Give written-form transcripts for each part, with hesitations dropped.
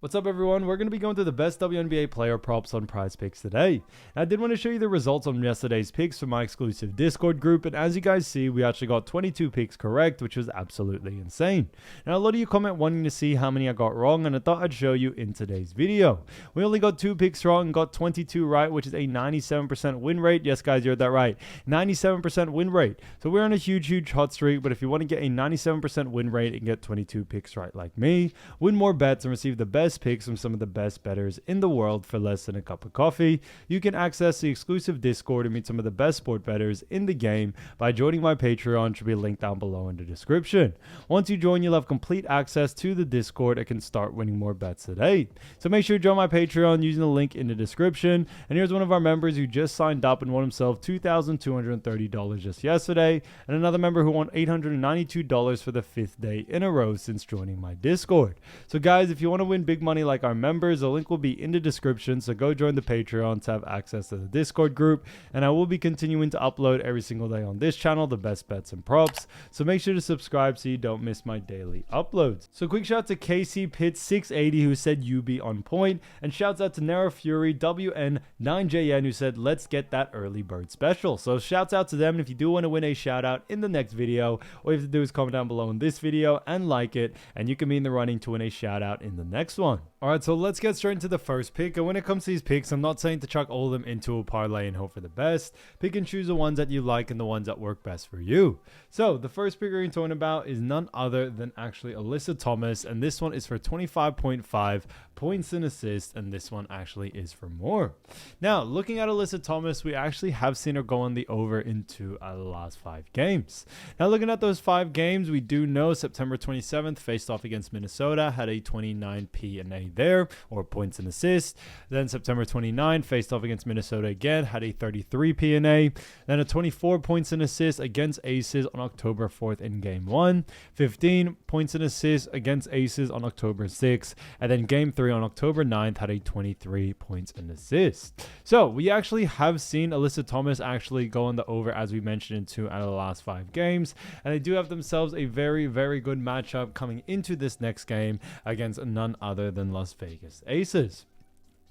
What's up, everyone? We're going to be going through the best WNBA player props on PrizePicks today. I did want to show you the results on yesterday's picks from my exclusive Discord group, and as you guys see, we actually got 22 picks correct, which was absolutely insane. Now, a lot of you comment wanting to see how many I got wrong, and I thought I'd show you in today's video. We only got 2 picks wrong and got 22 right, which is a 97% win rate. Yes, guys, you heard that right. 97% win rate. So we're on a huge hot streak, but if you want to get a 97% win rate and get 22 picks right like me, win more bets and receive the best picks from some of the best bettors in the world for less than a cup of coffee, you can access the exclusive Discord and meet some of the best sport bettors in the game by joining my Patreon, which will be linked down below in the description. Once you join, you'll have complete access to the Discord and can start winning more bets today. So make sure you join my Patreon using the link in the description. And here's one of our members who just signed up and won himself $2,230 just yesterday, and another member who won $892 for the 5th day in a row since joining my Discord. So guys, if you want to win big money like our members, the link will be in the description, so go join the Patreon to have access to the Discord group, and I will be continuing to upload every single day on this channel the best bets and props, so make sure to subscribe so you don't miss my daily uploads. So quick shout out to KC Pitt 680 who said you be on point, and shouts out to Nara Fury WN9JN who said let's get that early bird special. So shouts out to them, and if you do want to win a shout out in the next video, all you have to do is comment down below in this video and like it, and you can be in the running to win a shout out in the next one. Alright, so let's get straight into the first pick. And when it comes to these picks, I'm not saying to chuck all of them into a parlay and hope for the best. Pick and choose the ones that you like and the ones that work best for you. So the first pick we're talking about is none other than actually Alyssa Thomas, and this one is for 25.5 points and assists, and this one actually is for more. Now, looking at Alyssa Thomas, we actually have seen her go on the over into the last 5 games. Now, looking at those 5 games, we do know September 27th faced off against Minnesota, had a 29 PNA there, or points and assists. Then September 29th faced off against Minnesota again, had a 33 PNA. Then a 24 points and assists against Aces on October 4th in game 1. 15 points and assists against Aces on October 6th. And then game 3 on October 9th had a 23 points and assists. So we actually have seen Alyssa Thomas actually go on the over, as we mentioned, in 2 out of the last 5 games. And they do have themselves a very good matchup coming into this next game against none other than Las Vegas Aces.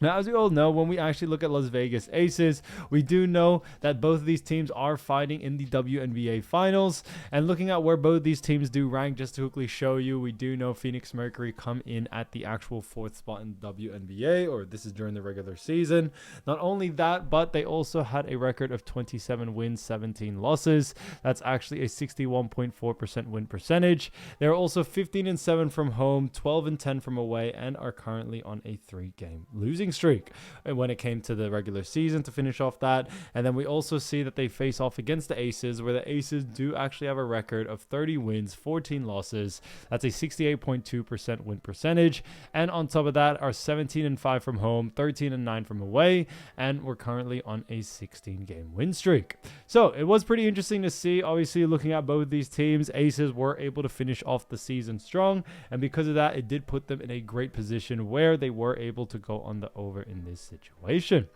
Now, as we all know, when we actually look at Las Vegas Aces, we do know that both of these teams are fighting in the WNBA Finals. And looking at where both these teams do rank, just to quickly show you, we do know Phoenix Mercury come in at the actual 4th spot in WNBA, or this is during the regular season. Not only that, but they also had a record of 27 wins, 17 losses. That's actually a 61.4% win percentage. They're also 15-7 from home, 12-10 from away, and are currently on a 3-game losing streak when it came to the regular season to finish off that. And then we also see that they face off against the Aces, where the Aces do actually have a record of 30 wins, 14 losses. That's a 68.2% win percentage, and on top of that are 17-5 from home, 13-9 from away, and we're currently on a 16-game win streak. So it was pretty interesting to see. Obviously, looking at both these teams, Aces were able to finish off the season strong, and because of that, it did put them in a great position where they were able to go on the over in this situation.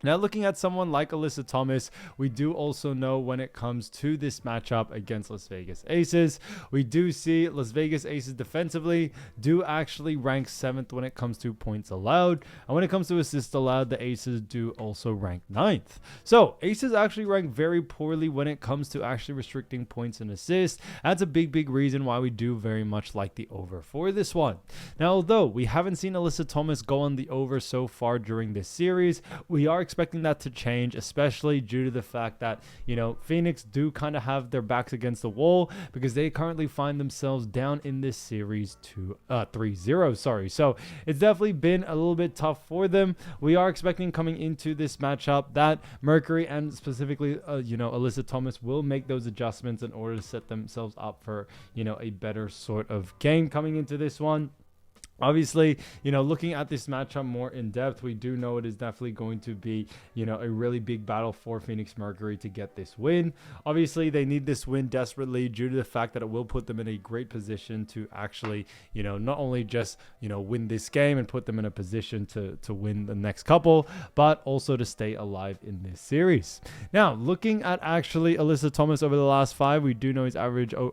Now, looking at someone like Alyssa Thomas, we do also know when it comes to this matchup against Las Vegas Aces, we do see Las Vegas Aces defensively do actually rank 7th when it comes to points allowed. And when it comes to assists allowed, the Aces do also rank 9th. So Aces actually rank very poorly when it comes to actually restricting points and assists. That's a big reason why we do very much like the over for this one. Now, although we haven't seen Alyssa Thomas go on the over so far during this series, we are expecting that to change, especially due to the fact that, you know, Phoenix do kind of have their backs against the wall because they currently find themselves down in this series to 3-0. Sorry. So it's definitely been a little bit tough for them. We are expecting coming into this matchup that Mercury and specifically, Alyssa Thomas will make those adjustments in order to set themselves up for, a better sort of game coming into this one. Obviously, looking at this matchup more in depth, we do know it is definitely going to be, a really big battle for Phoenix Mercury to get this win. Obviously, they need this win desperately due to the fact that it will put them in a great position to actually, not only just, win this game and put them in a position to win the next couple, but also to stay alive in this series. Now, looking at actually Alyssa Thomas over the last 5, we do know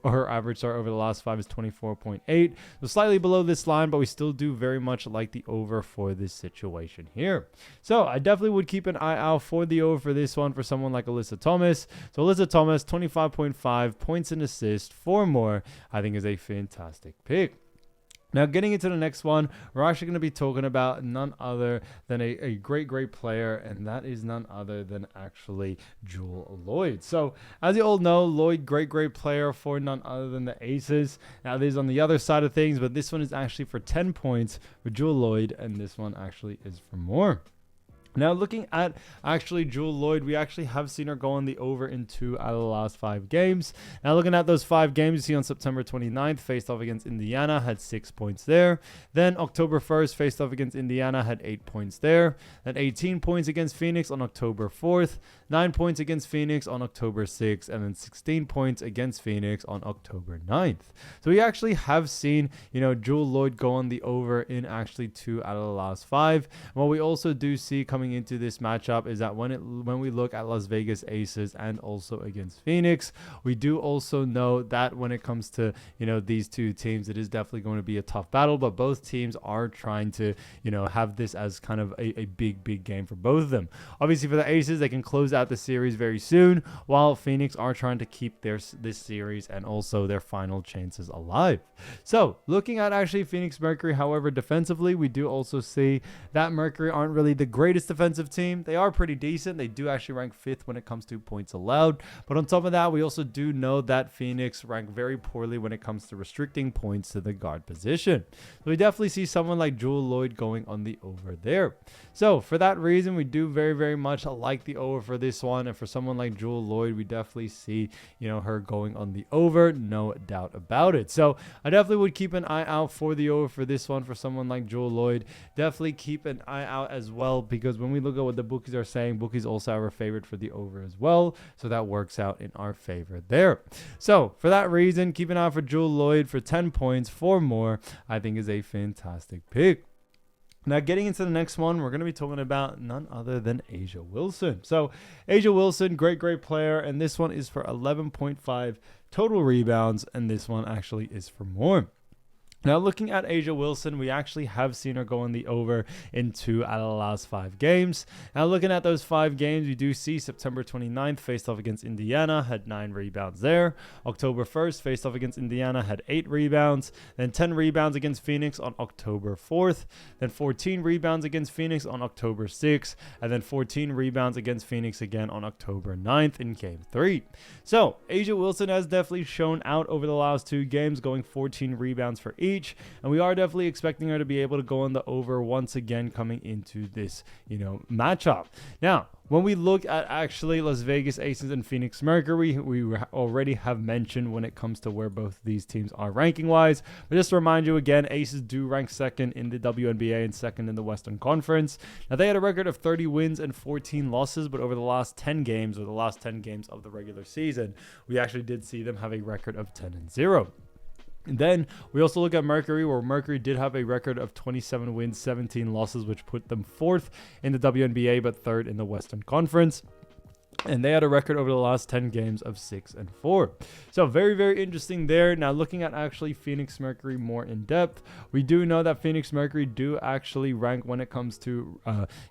her average over the last 5 is 24.8. So slightly below this line, but we still do very much like the over for this situation here. So I definitely would keep an eye out for the over for this one for someone like Alyssa Thomas. So Alyssa Thomas, 25.5 points and assists, 4 more, I think is a fantastic pick. Now, getting into the next one, we're actually going to be talking about none other than a great player, and that is none other than actually Juel Lloyd. So, as you all know, Lloyd, great player for none other than the Aces. Now, this is on the other side of things, but this one is actually for 10 points for Juel Lloyd, and this one actually is for more. Now, looking at actually Juel Lloyd, we actually have seen her go on the over in 2 out of the last 5 games. Now, looking at those 5 games, you see on September 29th, faced off against Indiana, had 6 points there. Then October 1st, faced off against Indiana, had 8 points there. Then 18 points against Phoenix on October 4th, 9 points against Phoenix on October 6th, and then 16 points against Phoenix on October 9th. So we actually have seen, Juel Lloyd go on the over in actually 2 out of the last 5. And what we also do see coming into this matchup is that when we look at Las Vegas Aces and also against Phoenix, we do also know that when it comes to these two teams, it is definitely going to be a tough battle, but both teams are trying to have this as kind of a big game for both of them. Obviously for the Aces, they can close out the series very soon, while Phoenix are trying to keep this series and also their final chances alive. So looking at actually Phoenix Mercury, however, defensively, we do also see that Mercury aren't really the greatest defensive team. They are pretty decent. They do actually rank 5th when it comes to points allowed. But on top of that, we also do know that Phoenix rank very poorly when it comes to restricting points to the guard position. So we definitely see someone like Juel Lloyd going on the over there. So for that reason, we do very much like the over for this one. And for someone like Juel Lloyd, we definitely see, her going on the over, no doubt about it. So I definitely would keep an eye out for the over for this one for someone like Juel Lloyd. Definitely keep an eye out as well, because when we look at what the bookies are saying, bookies also are favored for the over as well. So that works out in our favor there. So for that reason, keep an eye out for Juel Lloyd for 10 points, 4 more, I think is a fantastic pick. Now, getting into the next one, we're going to be talking about none other than A'ja Wilson. So, A'ja Wilson, great player, and this one is for 11.5 total rebounds, and this one actually is for more. Now, looking at A'ja Wilson, we actually have seen her go on the over in 2 out of the last 5 games. Now, looking at those 5 games, we do see September 29th, faced off against Indiana, had 9 rebounds there. October 1st, faced off against Indiana, had 8 rebounds. Then 10 rebounds against Phoenix on October 4th. Then 14 rebounds against Phoenix on October 6th. And then 14 rebounds against Phoenix again on October 9th in Game 3. So, A'ja Wilson has definitely shown out over the last 2 games, going 14 rebounds for each. And we are definitely expecting her to be able to go on the over once again coming into this, matchup. Now, when we look at actually Las Vegas Aces and Phoenix Mercury, we already have mentioned when it comes to where both of these teams are ranking-wise. But just to remind you again, Aces do rank 2nd in the WNBA and 2nd in the Western Conference. Now, they had a record of 30 wins and 14 losses, but over the last 10 games, or the last 10 games of the regular season, we actually did see them have a record of 10-0. And then we also look at Mercury, where Mercury did have a record of 27 wins, 17 losses, which put them 4th in the WNBA, but 3rd in the Western Conference. And they had a record over the last 10 games of 6-4. So very interesting there. Now, looking at actually Phoenix Mercury more in depth, we do know that Phoenix Mercury do actually rank when it comes to,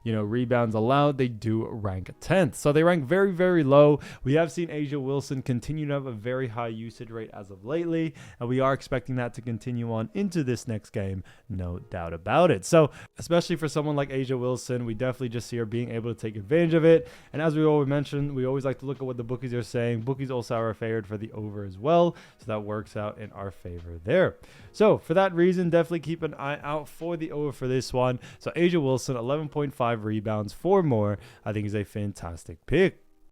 rebounds allowed. They do rank 10th. So they rank very low. We have seen A'ja Wilson continue to have a very high usage rate as of lately. And we are expecting that to continue on into this next game. No doubt about it. So especially for someone like A'ja Wilson, we definitely just see her being able to take advantage of it. And as we always mentioned, we always like to look at what the bookies are saying. Bookies also are favored for the over as well, so that works out in our favor there. So for that reason, definitely keep an eye out for the over for this one. So A'ja Wilson, 11.5 rebounds, 4 more, I think is a fantastic pick.